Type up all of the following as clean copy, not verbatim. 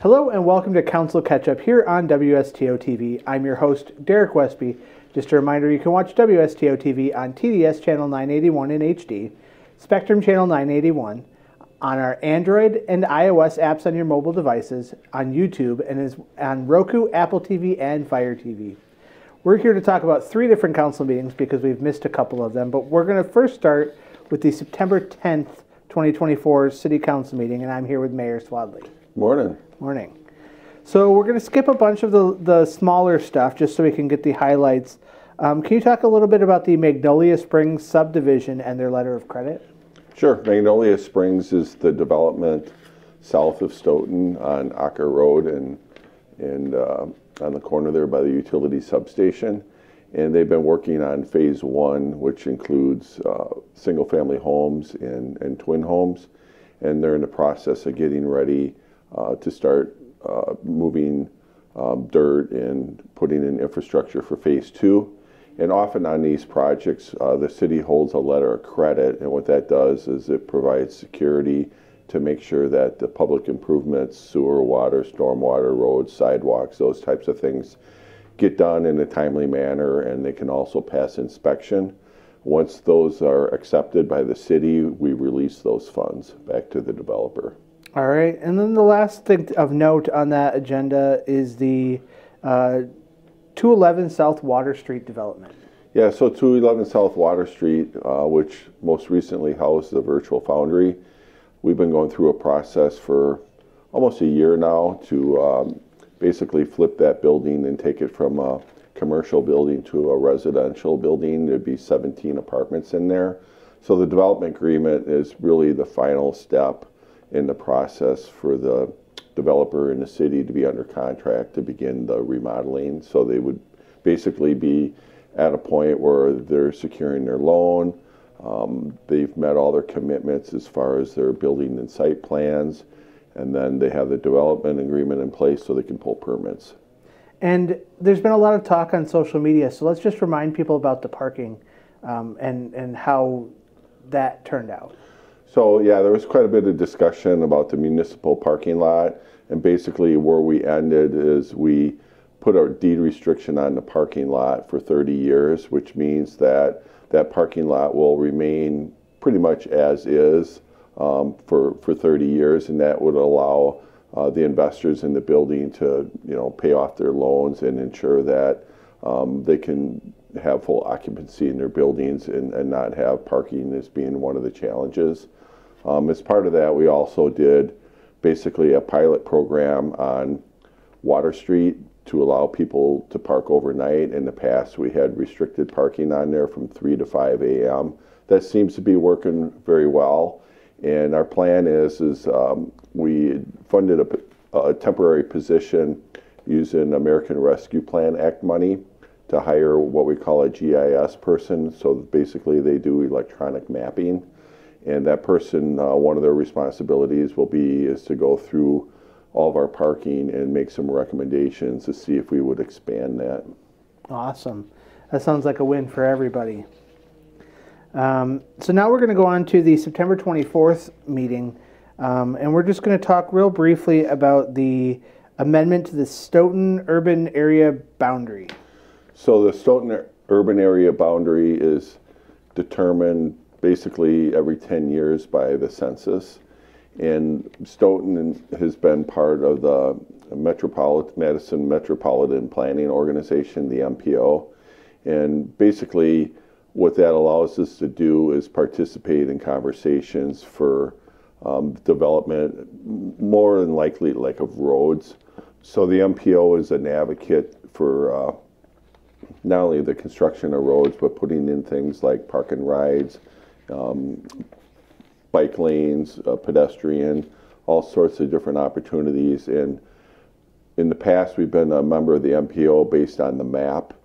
Hello and welcome to Council Catch-Up here on WSTO TV. I'm your host, Derek Westby. Just a reminder, you can watch WSTO TV on TDS Channel 981 in HD, Spectrum Channel 981, on our Android and iOS apps on your mobile devices, on YouTube, and is on Roku, Apple TV, and Fire TV. We're here to talk about 3 different council meetings because we've missed a couple of them, but we're going to first start with the September 10th, 2024 City Council meeting, and I'm here with Mayor Swadley. Morning. Morning. So we're going to skip a bunch of the smaller stuff just so we can get the highlights. Can you talk a little bit about the Magnolia Springs subdivision and their letter of credit? Sure. Magnolia Springs is the development south of Stoughton on Acker Road and on the corner there by the utility substation. And they've been working on phase 1, which includes single-family homes and twin homes. And they're in the process of getting ready to start moving dirt and putting in infrastructure for phase 2. And often on these projects, the city holds a letter of credit, and what that does is it provides security to make sure that the public improvements, sewer, water, stormwater, roads, sidewalks, those types of things get done in a timely manner, and they can also pass inspection. Once those are accepted by the city, we release those funds back to the developer. All right, and then the last thing of note on that agenda is the 211 South Water Street development. Yeah, so 211 South Water Street, which most recently housed the Virtual Foundry, we've been going through a process for almost a year now to basically flip that building and take it from a commercial building to a residential building. There'd be 17 apartments in there. So the development agreement is really the final step in the process for the developer in the city to be under contract to begin the remodeling. So they would basically be at a point where they're securing their loan. They've met all their commitments as far as their building and site plans, and then they have the development agreement in place so they can pull permits. And there's been a lot of talk on social media, so let's just remind people about the parking and how that turned out. So yeah, there was quite a bit of discussion about the municipal parking lot, and basically where we ended is we put a deed restriction on the parking lot for 30 years, which means that that parking lot will remain pretty much as is for 30 years, and that would allow the investors in the building to pay off their loans and ensure that they can have full occupancy in their buildings and not have parking as being one of the challenges. As part of that, we also did basically a pilot program on Water Street to allow people to park overnight. In the past, we had restricted parking on there from 3 to 5 a.m. That seems to be working very well. And our plan is we funded a temporary position using American Rescue Plan Act money to hire what we call a GIS person. So basically they do electronic mapping. And that person, one of their responsibilities is to go through all of our parking and make some recommendations to see if we would expand that. Awesome. That sounds like a win for everybody. So now we're going to go on to the September 24th meeting, and we're just going to talk real briefly about the amendment to the Stoughton urban area boundary. So the Stoughton urban area boundary is determined basically every 10 years by the census, and Stoughton has been part of the Madison Metropolitan Planning Organization, the MPO, and basically what that allows us to do is participate in conversations for development, more than likely like of roads. So the MPO is an advocate for not only the construction of roads, but putting in things like park and rides, bike lanes, pedestrian, all sorts of different opportunities. And in the past, we've been a member of the MPO based on the map.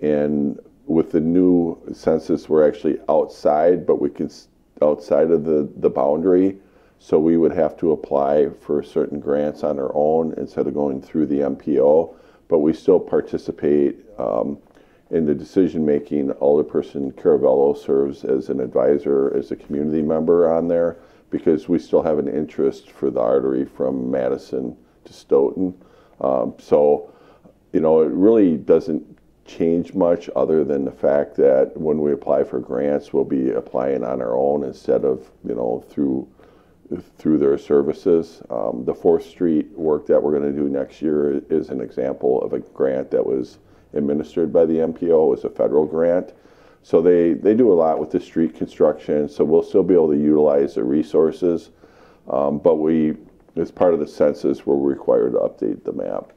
And with the new census, we're actually outside, but we can outside of the boundary. So we would have to apply for certain grants on our own instead of going through the MPO. But we still participate in the decision-making. Alderperson Caravello serves as an advisor, as a community member on there, because we still have an interest for the artery from Madison to Stoughton. So, you know, it really doesn't change much other than the fact that when we apply for grants, we'll be applying on our own instead of, you know, through their services. The 4th Street work that we're going to do next year is an example of a grant that was administered by the MPO. It was a federal grant. So they do a lot with the street construction, so we'll still be able to utilize the resources. But as part of the census, we're required to update the map.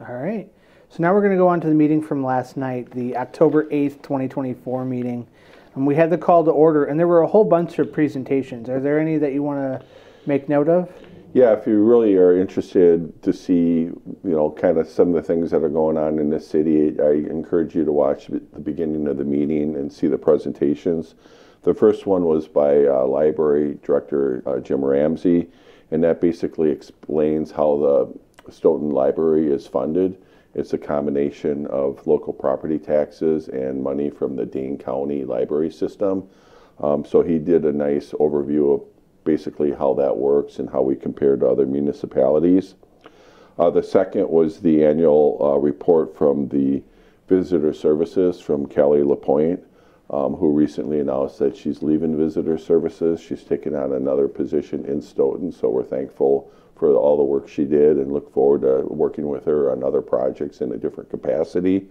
All right. So now we're going to go on to the meeting from last night, the October 8th, 2024 meeting. And we had the call to order, and there were a whole bunch of presentations. Are there any that you want to make note of? Yeah, if you really are interested to see, you know, kind of some of the things that are going on in the city, I encourage you to watch the beginning of the meeting and see the presentations. The first one was by Library Director Jim Ramsey, and that basically explains how the Stoughton Library is funded. It's a combination of local property taxes and money from the Dane County library system. So he did a nice overview of basically how that works and how we compare to other municipalities. The second was the annual report from the Visitor Services from Kelly LaPointe, who recently announced that she's leaving Visitor Services. She's taken on another position in Stoughton, so we're thankful for all the work she did and look forward to working with her on other projects in a different capacity.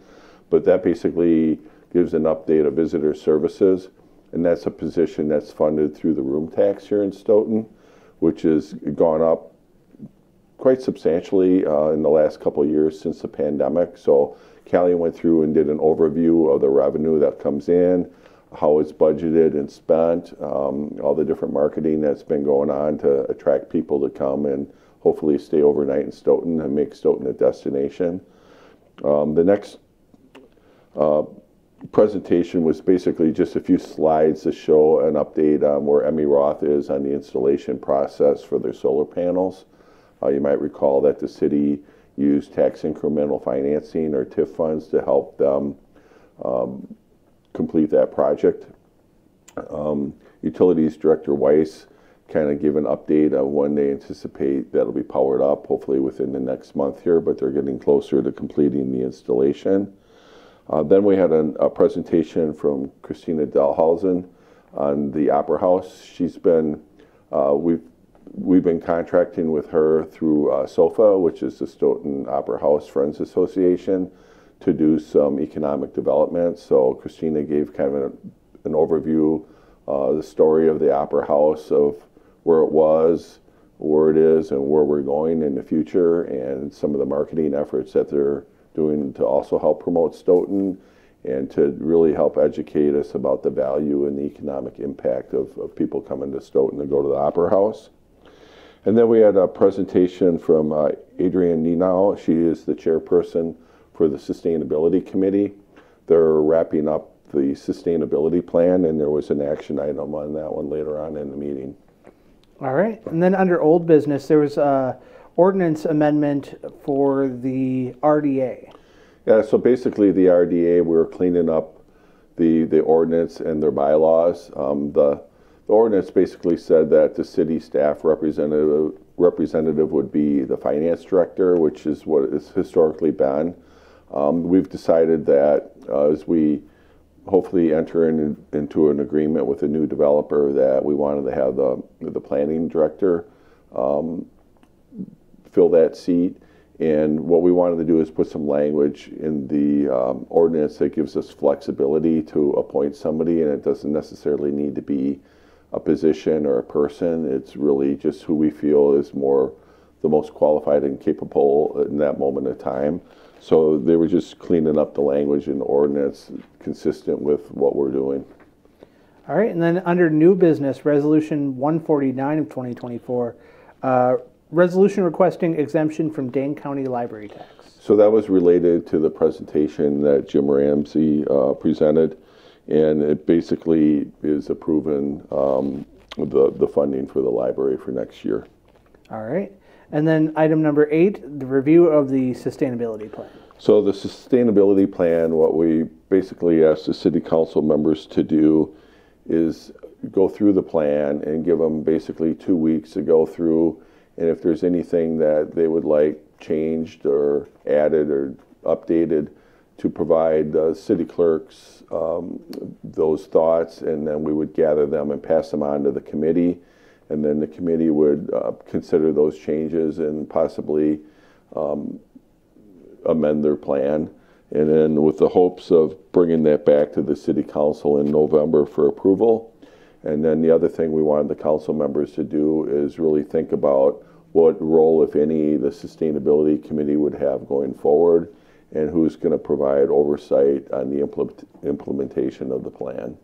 But that basically gives an update of Visitor Services, and that's a position that's funded through the room tax here in Stoughton, which has gone up quite substantially in the last couple of years since the pandemic. So Callie went through and did an overview of the revenue that comes in, how it's budgeted and spent, all the different marketing that's been going on to attract people to come and hopefully stay overnight in Stoughton and make Stoughton a destination. The next presentation was basically just a few slides to show an update on where Emmy Roth is on the installation process for their solar panels. You might recall that the city used tax incremental financing or TIF funds to help them complete that project. Utilities Director Weiss kind of gave an update on when they anticipate that'll be powered up, hopefully within the next month here, but they're getting closer to completing the installation. Then we had a presentation from Christina Dahlhausen on the Opera House. She's been, we've been contracting with her through SOFA, which is the Stoughton Opera House Friends Association, to do some economic development. So Christina gave kind of an overview, the story of the Opera House, of where it was, where it is, and where we're going in the future, and some of the marketing efforts that they're doing to also help promote Stoughton and to really help educate us about the value and the economic impact of people coming to Stoughton to go to the Opera House. And then we had a presentation from Adrienne Nenau. She is the chairperson for the Sustainability Committee. They're wrapping up the sustainability plan, and there was an action item on that one later on in the meeting. All right. And then under old business, there was a ordinance amendment for the RDA. Yeah, so basically the RDA, we were cleaning up the ordinance and their bylaws. The ordinance basically said that the city staff representative would be the finance director, which is what it's historically been. We've decided that as we hopefully enter into an agreement with a new developer, that we wanted to have the planning director fill that seat. And what we wanted to do is put some language in the ordinance that gives us flexibility to appoint somebody, and it doesn't necessarily need to be a position or a person. It's really just who we feel is the most qualified and capable in that moment of time. So they were just cleaning up the language in the ordinance consistent with what we're doing. All right, and then under new business, Resolution 149 of 2024, resolution requesting exemption from Dane County library tax. So that was related to the presentation that Jim Ramsey presented, and it basically is approving the funding for the library for next year. All right. And then item number 8, the review of the sustainability plan. So the sustainability plan, what we basically ask the city council members to do is go through the plan and give them basically 2 weeks to go through and if there's anything that they would like changed or added or updated, to provide city clerks those thoughts, and then we would gather them and pass them on to the committee, and then the committee would consider those changes and possibly amend their plan, and then with the hopes of bringing that back to the city council in November for approval. And then the other thing we wanted the council members to do is really think about what role, if any, the sustainability committee would have going forward, and who's going to provide oversight on the implementation of the plan.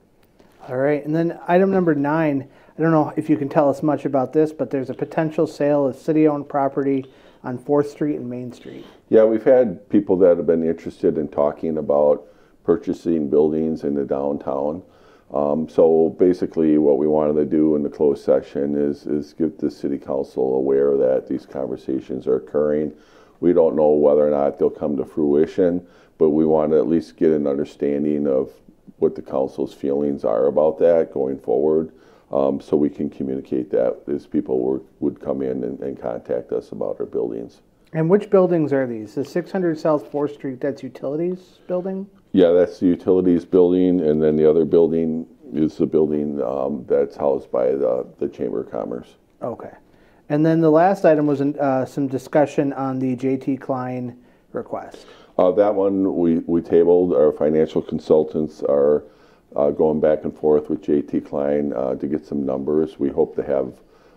All right, and then item number 9, I don't know if you can tell us much about this, but there's a potential sale of city-owned property on 4th Street and Main Street. Yeah, we've had people that have been interested in talking about purchasing buildings in the downtown. So basically what we wanted to do in the closed session is get the city council aware that these conversations are occurring. We don't know whether or not they'll come to fruition, but we want to at least get an understanding of what the council's feelings are about that going forward, so we can communicate that as people would come in and contact us about our buildings. And which buildings are these? The 600 South 4th Street, that's utilities building? Yeah, that's the utilities building, and then the other building is the building that's housed by the Chamber of Commerce. Okay. And then the last item was some discussion on the J.T. Klein request. That one we tabled. Our financial consultants are going back and forth with J.T. Klein to get some numbers. We hope to have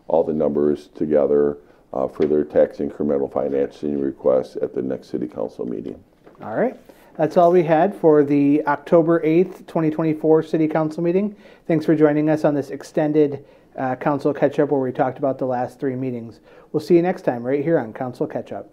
all the numbers together for their tax incremental financing request at the next City Council meeting. All right. That's all we had for the October 8th, 2024 City Council meeting. Thanks for joining us on this extended Council Catch-Up where we talked about the last 3 meetings. We'll see you next time right here on Council Catch-Up.